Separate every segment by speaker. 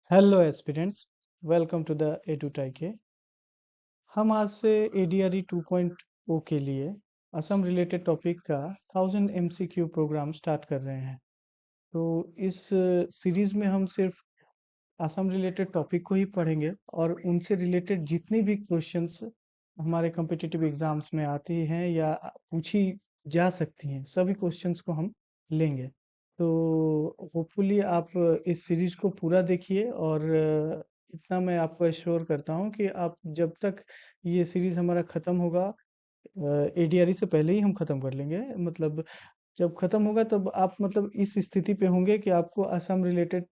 Speaker 1: Hello aspirants, welcome to the एडुटाइके। हम आज से एडीआरई 2.0 के लिए असम रिलेटेड टॉपिक का 1000 एमसीक्यू प्रोग्राम स्टार्ट कर रहे हैं। तो इस सीरीज में हम सिर्फ असम रिलेटेड टॉपिक को ही पढ़ेंगे और उनसे रिलेटेड जितनी भी क्वेश्चंस हमारे कॉम्पिटिटिव एग्जाम्स में आती हैं या पूछी जा सकती हैं, सभी क्वेश्चंस को हम लेंगे। तो होपफुली आप इस सीरीज को पूरा देखिए और इतना मैं आपको एश्योर करता हूँ कि आप जब तक ये सीरीज हमारा खत्म होगा, एडीआरई से पहले ही हम खत्म कर लेंगे। मतलब जब खत्म होगा तब आप मतलब इस स्थिति पे होंगे कि आपको असम रिलेटेड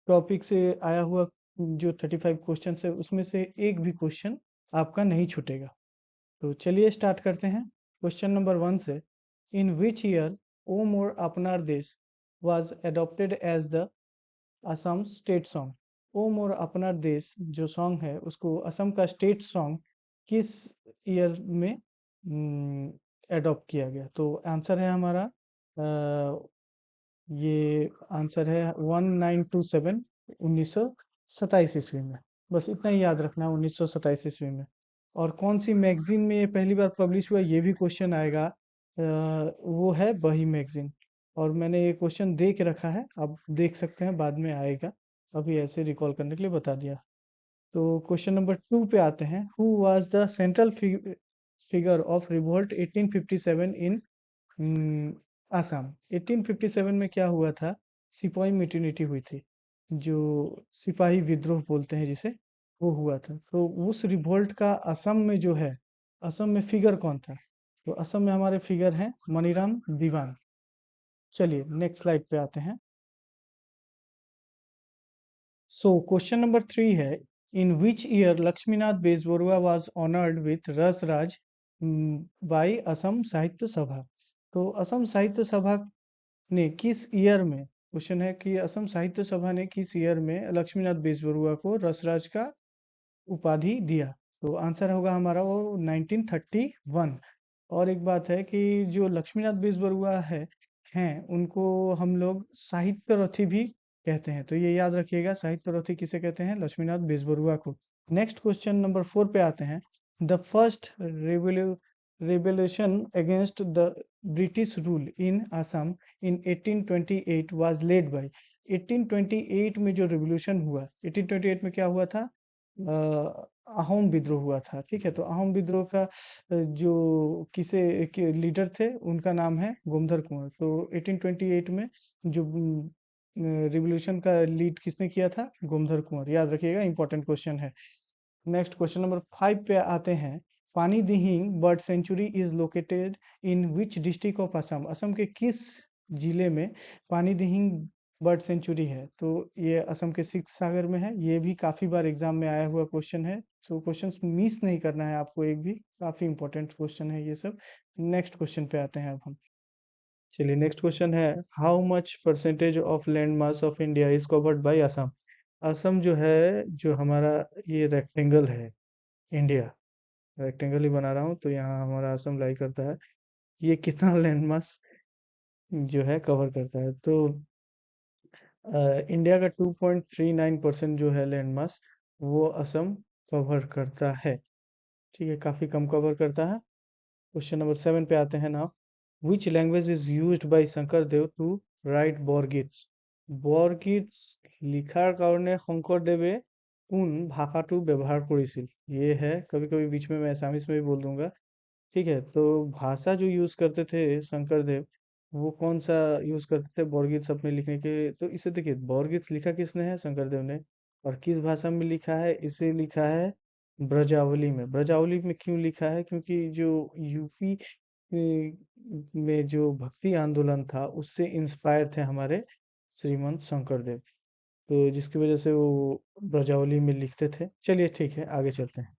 Speaker 1: टॉपिक से आया हुआ जो 35 क्वेश्चन है उसमें से एक भी क्वेश्चन आपका नहीं छूटेगा। तो चलिए स्टार्ट करते हैं क्वेश्चन नंबर 1 से। इन which year O Mor Apunar Desh was adopted as the Assam state song. O Mor Apunar Desh जो सॉन्ग है उसको असम का स्टेट सॉन्ग किस ईयर में एडॉप्ट किया गया? तो आंसर है हमारा ये आंसर है 1927, 1927 ईस्वी में। बस इतना ही याद रखना है, 1927 ईस्वी में। और कौन सी मैगजीन में ये पहली बार पब्लिश हुआ, ये भी क्वेश्चन आएगा। वो है वही मैगजीन। और मैंने ये क्वेश्चन दे के रखा है, आप देख सकते हैं, बाद में आएगा। अभी ऐसे रिकॉल करने के लिए बता दिया। तो क्वेश्चन नंबर 2 पे आते हैं। Who was the central figure of revolt 1857 इन आसाम? 1857 में क्या हुआ था? सिपाही म्यूटिनिटी हुई थी, जो सिपाही विद्रोह बोलते हैं जिसे, वो हुआ था। तो उस रिवोल्ट का असम में जो है, असम में फिगर कौन था? तो असम में हमारे फिगर हैं मनीराम दीवान। चलिए नेक्स्ट स्लाइड पे आते हैं। सो क्वेश्चन नंबर 3 है, in which year Lakshminath Bezbaruah was honoured with Rasaraj bye Assam साहित्य सभा? तो असम साहित्य सभा ने किस ईयर में, क्वेश्चन है कि असम साहित्य सभा ने किस ईयर में लक्ष्मीनाथ बेजबरुआ को रसराज का उपाधि दिया? तो आंसर होगा हमारा वो 1931। और एक बात है कि जो लक्ष्मीनाथ बेजबरुआ हैं उनको हम लोग साहित्य रथी भी कहते हैं। तो ये याद रखिएगा, साहित्य रथी किसे कहते हैं? लक्ष्मीनाथ बेजबरुआ को। नेक्स्ट क्वेश्चन नंबर 4 पे आते हैं। The first revolution against the British rule in Assam in 1828 was led by. 1828 में जो रिवोल्यूशन हुआ, 1828 में क्या हुआ था? अहोम विद्रोह हुआ था। ठीक है, तो अहोम विद्रोह का जो किसे के लीडर थे, उनका नाम है गोमधर कुंवर। तो 1828 में जो रिवोल्यूशन का लीड किसने किया था? गोमधर कुंवर। याद रखिएगा, इंपॉर्टेंट क्वेश्चन है। नेक्स्ट क्वेश्चन नंबर 5 पे आते हैं। पानी Dihing bird sanctuary is located in which district of Assam? Assam के किस जिले में पानी दिहिंग बर्ड सेंचुरी है? तो ये असम के शिव सागर में है। ये भी काफी बार एग्जाम में आया हुआ क्वेश्चन है। सो क्वेश्चंस मिस नहीं करना है आपको एक भी, काफी इंपॉर्टेंट क्वेश्चन है ये सब। नेक्स्ट क्वेश्चन पे आते हैं अब हम। चलिए नेक्स्ट क्वेश्चन है, how much percentage of land mass of India is covered by Assam? Assam जो है, जो हमारा ये रेक्टेंगल है, इंडिया रेक्टेंगल ही बना रहा हूँ, तो यहाँ हमारा असम लाई करता है। ये कितना लैंड मास जो है कवर करता है? तो इंडिया का 2.39% जो है लैंड मास, वो असम कवर करता है। ठीक है, काफी कम कवर करता है। क्वेश्चन नंबर 7 पे आते हैं ना। Which language is used by Shankar Dev to write Borgeet? Borgeet লিখাৰ কাৰণে শংকৰদেৱে কোন ভাষাটো ব্যৱহাৰ কৰিছিল? ये है, कभी कभी बीच में मैं एसामिस में भी बोल दूंगा। ठीक है, तो भाषा जो यूज करते थे शंकर देव, वो कौन सा यूज करते थे बरगीत अपने लिखने के? तो इसे देखिए, बरगीत लिखा किसने है? शंकर देव ने। और किस भाषा में लिखा है? इसे लिखा है ब्रजावली में। ब्रजावली में क्यों लिखा है? क्योंकि जो यूपी में जो भक्ति आंदोलन था, उससे इंस्पायर थे हमारे श्रीमंत शंकर देव। तो जिसकी वजह से वो ब्रजावली में लिखते थे। चलिए ठीक है, आगे चलते हैं।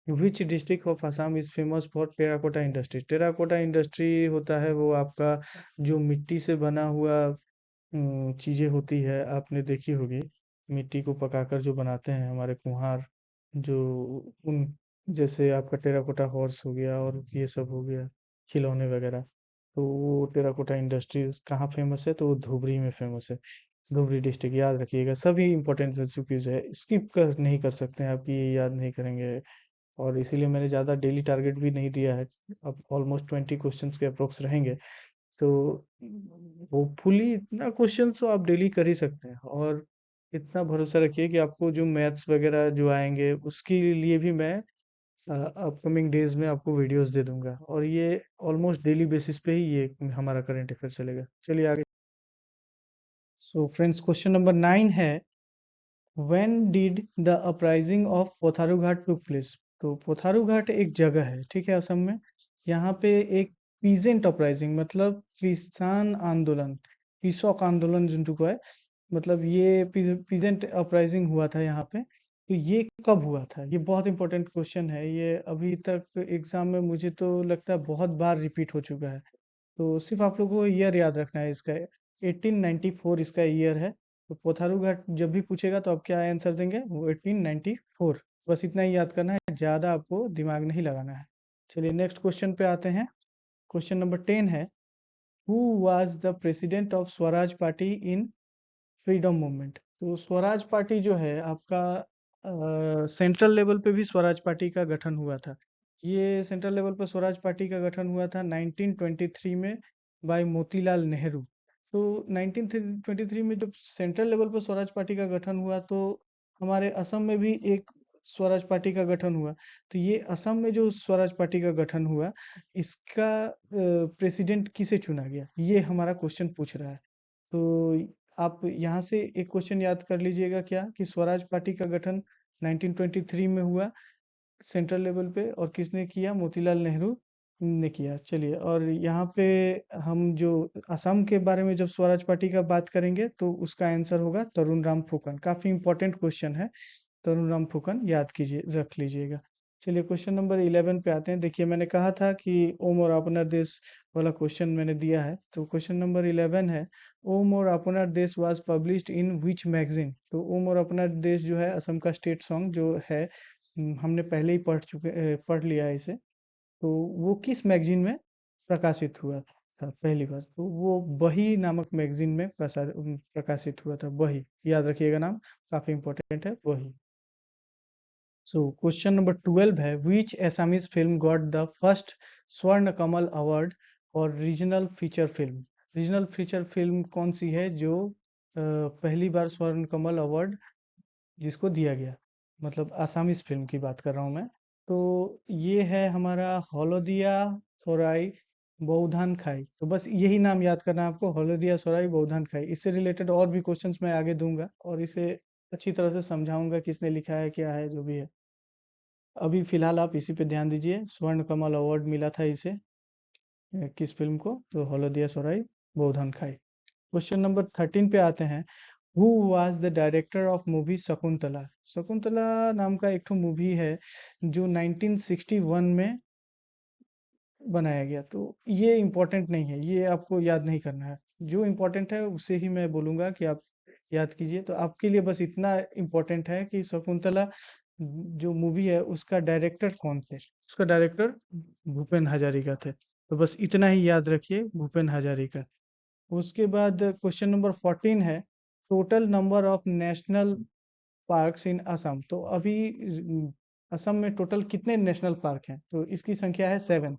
Speaker 1: Which district of Assam is famous for terracotta industry? Terracotta industry होता है वो आपका जो मिट्टी से बना हुआ चीजें होती है, आपने देखी होगी। मिट्टी को पकाकर जो बनाते हैं हमारे कुम्हार, जो उन जैसे आपका टेराकोटा हॉर्स हो गया और ये सब हो गया, खिलौने वगैरह। तो वो टेराकोटा इंडस्ट्री कहाँ फेमस है? तो वो धुबरी में फेमस है। धुबरी डिस्ट्रिक्ट याद रखिएगा, सभी इंपॉर्टेंट एमसीक्यूज है, स्किप कर नहीं कर सकते हैं आप, ये याद नहीं करेंगे। और इसीलिए मैंने ज़्यादा डेली टारगेट भी नहीं दिया है। अब ऑलमोस्ट 20 क्वेश्चंस के अप्रोक्स रहेंगे, तो होपफुली इतना क्वेश्चन तो आप डेली कर ही सकते हैं। और इतना भरोसा रखिए कि आपको जो मैथ्स वगैरह जो आएंगे उसके लिए भी मैं अपकमिंग डेज में आपको वीडियोस दे दूंगा, और ये ऑलमोस्ट डेली बेसिस पे ही ये हमारा करंट अफेयर चलेगा। चलिए आगे। सो फ्रेंड्स, क्वेश्चन नंबर 9 है, when did the uprising of Patharughat took place. तो पोथारू घाट एक जगह है, ठीक है, असम में। यहाँ पे एक पीजेंट अपराइजिंग मतलब किसान आंदोलन, कृषक आंदोलन जिनको है, मतलब ये पीजेंट अपराइजिंग हुआ था यहाँ पे। तो ये कब हुआ था, ये बहुत इंपॉर्टेंट क्वेश्चन है। ये अभी तक एग्जाम में मुझे तो लगता है बहुत बार रिपीट हो चुका है। तो सिर्फ आप लोगों को ईयर याद रखना है इसका। 1894 इसका ईयर है। तो पोथारू घाट जब भी पूछेगा तो आप क्या आंसर देंगे, वो 1894। बस इतना ही याद करना है, ज़्यादा आपको दिमाग नहीं लगाना है। चलिए नेक्स्ट क्वेश्चन पे आते हैं। क्वेश्चन नंबर 10 है, who was the president of Swaraj party in freedom movement. तो स्वराज पार्टी जो है आपका, सेंट्रल लेवल पे भी स्वराज पार्टी का गठन हुआ था। ये सेंट्रल लेवल पर स्वराज पार्टी का गठन हुआ था 1923 में, बाय मोतीलाल नेहरू। तो 1923 में जब सेंट्रल लेवल पर स्वराज पार्टी का गठन हुआ, तो हमारे असम में भी एक स्वराज पार्टी का गठन हुआ। तो ये असम में जो स्वराज पार्टी का गठन हुआ, इसका प्रेसिडेंट किसे चुना गया, ये हमारा क्वेश्चन पूछ रहा है। तो आप यहाँ से एक क्वेश्चन याद कर लीजिएगा, क्या कि स्वराज पार्टी का गठन 1923 में हुआ सेंट्रल लेवल पे, और किसने किया, मोतीलाल नेहरू ने किया। चलिए, और यहाँ पे हम जो असम के बारे में जब स्वराज पार्टी का बात करेंगे तो उसका आंसर होगा तरुण राम फुकन। काफी इंपॉर्टेंट क्वेश्चन है, तरुण राम फुकन याद कीजिए, रख लीजिएगा। चलिए क्वेश्चन नंबर 11 पे आते हैं। देखिए मैंने कहा था कि ओम और अपना देश वाला क्वेश्चन मैंने दिया है। तो क्वेश्चन नंबर 11 है, ओम और अपना देश was published in which magazine. तो ओम और अपना देश जो है असम का स्टेट सॉन्ग जो है, हमने पहले ही पढ़ लिया है इसे। तो वो किस मैगजीन में प्रकाशित हुआ था पहली बार, तो वो बही नामक मैगजीन में प्रकाशित हुआ था। बही याद रखिएगा नाम, काफी इंपॉर्टेंट है बही। सो क्वेश्चन नंबर 12 है, which Assamese film got the first Swarna Kamal award और regional feature film. Regional feature film कौन सी है जो पहली बार स्वर्ण कमल अवार्ड जिसको दिया गया, मतलब आसामीज फिल्म की बात कर रहा हूँ मैं। तो ये है हमारा हॉलोदिया सोराई बहुधान खाई। तो बस यही नाम याद करना है आपको, हॉलोदिया सोराई बहुधान खाई। इससे रिलेटेड और भी क्वेश्चंस मैं आगे दूंगा, और इसे अच्छी तरह से समझाऊंगा किसने लिखा है क्या है जो भी है। अभी फिलहाल आप इसी पे ध्यान दीजिए, स्वर्ण कमल अवार्ड मिला था इसे, किस फिल्म को, तो हॉलोदिया सोराई बहुधान खाई। क्वेश्चन नंबर 13 पे आते हैं, who was the director of movie Shakuntala. Shakuntala नाम का एक ठो मूवी है जो 1961 में बनाया गया। तो ये इम्पोर्टेंट नहीं है, ये आपको याद नहीं करना है। जो इम्पोर्टेंट है उसे ही मैं बोलूंगा कि आप याद कीजिए। तो आपके लिए बस इतना इम्पोर्टेंट है कि शकुंतला जो मूवी है उसका डायरेक्टर कौन थे। उसका डायरेक्टर भूपेन हजारिका थे। तो बस इतना ही याद रखिए, भूपेन हजारिका। उसके बाद क्वेश्चन नंबर 14 है, total number of national parks इन असम। तो अभी असम में टोटल कितने नेशनल पार्क हैं, तो इसकी संख्या है 7।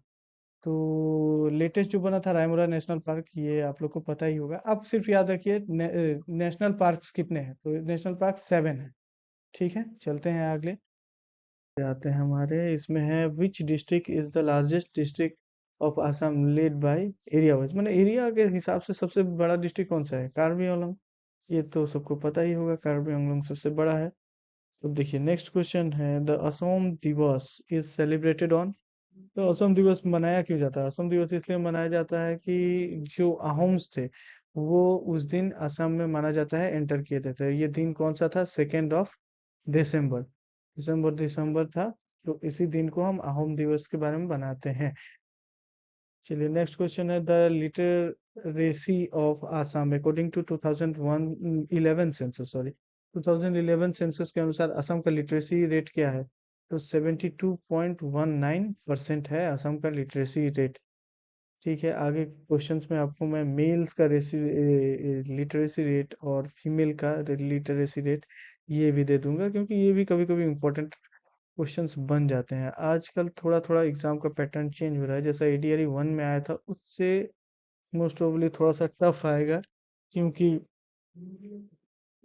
Speaker 1: तो लेटेस्ट जो बना था रायमोरा नेशनल पार्क, ये आप लोग को पता ही होगा। आप सिर्फ याद रखिए नेशनल पार्क्स कितने हैं, तो नेशनल पार्क 7 है। ठीक है, चलते हैं अगले पे आते हैं हमारे। इसमें है, which district is the largest district of Assam led by area wise. मतलब एरिया के हिसाब से सबसे बड़ा डिस्ट्रिक्ट कौन सा है, कार्बी आंगलोंग। ये तो सबको पता ही होगा, कार्बी आंगलोंग सबसे बड़ा है। तो देखिए नेक्स्ट क्वेश्चन है, द असम दिवस इज सेलिब्रेटेड ऑन। तो असम दिवस मनाया क्यों जाता है, असम दिवस इसलिए मनाया जाता है कि जो अहोम्स थे वो उस दिन असम में माना जाता है एंटर किए थे। तो ये दिन कौन सा था, 2 दिसंबर। दिसंबर था। तो इसी दिन को हम अहोम दिवस के बारे में बनाते हैं। चलिए नेक्स्ट क्वेश्चन है, the literacy of Assam according to 2011 census, sorry 2011 census के अनुसार असम का लिटरेसी रेट क्या है। तो 72.19% है असम का लिटरेसी रेट। ठीक है, आगे क्वेश्चंस में आपको मैं मेल्स का लिटरेसी रेट और फीमेल का लिटरेसी रेट ये भी दे दूंगा, क्योंकि ये भी कभी कभी इंपॉर्टेंट क्वेश्चंस बन जाते हैं। आजकल थोड़ा थोड़ा एग्जाम का पैटर्न चेंज हो रहा है, जैसा एडीआरई 1 में आया था उससे मोस्ट प्रोबेबली थोड़ा सा टफ आएगा, क्योंकि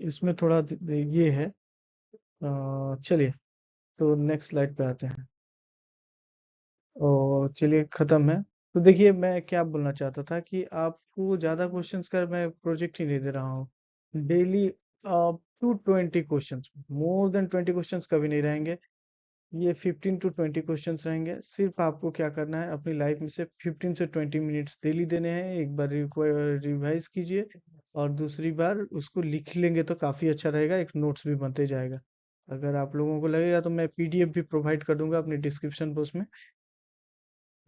Speaker 1: इसमें थोड़ा ये है। चलिए, तो नेक्स्ट स्लाइड पे आते हैं। और चलिए, खत्म है। तो देखिए, मैं क्या बोलना चाहता था कि आपको ज्यादा क्वेश्चंस का मैं प्रोजेक्ट ही नहीं दे रहा हूँ। Daily up to 20 questions, more than 20 questions कभी नहीं रहेंगे। ये 15 to 20 क्वेश्चंस रहेंगे। सिर्फ आपको क्या करना है, अपनी लाइफ में से 15 से 20 मिनट्स डेली देने हैं। एक बार रिवाइज कीजिए, और दूसरी बार उसको लिख लेंगे तो काफी अच्छा रहेगा, एक नोट्स भी बनते जाएगा। अगर आप लोगों को लगेगा तो मैं पीडीएफ भी प्रोवाइड कर दूंगा अपने डिस्क्रिप्शन बॉक्स में।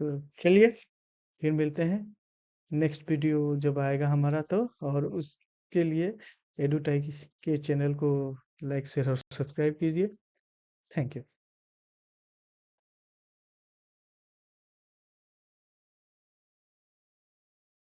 Speaker 1: तो चलिए, फिर मिलते हैं नेक्स्ट वीडियो जब आएगा हमारा तो। और उसके लिए एडुटाई के चैनल को लाइक शेयर और सब्सक्राइब कीजिए। Thank you.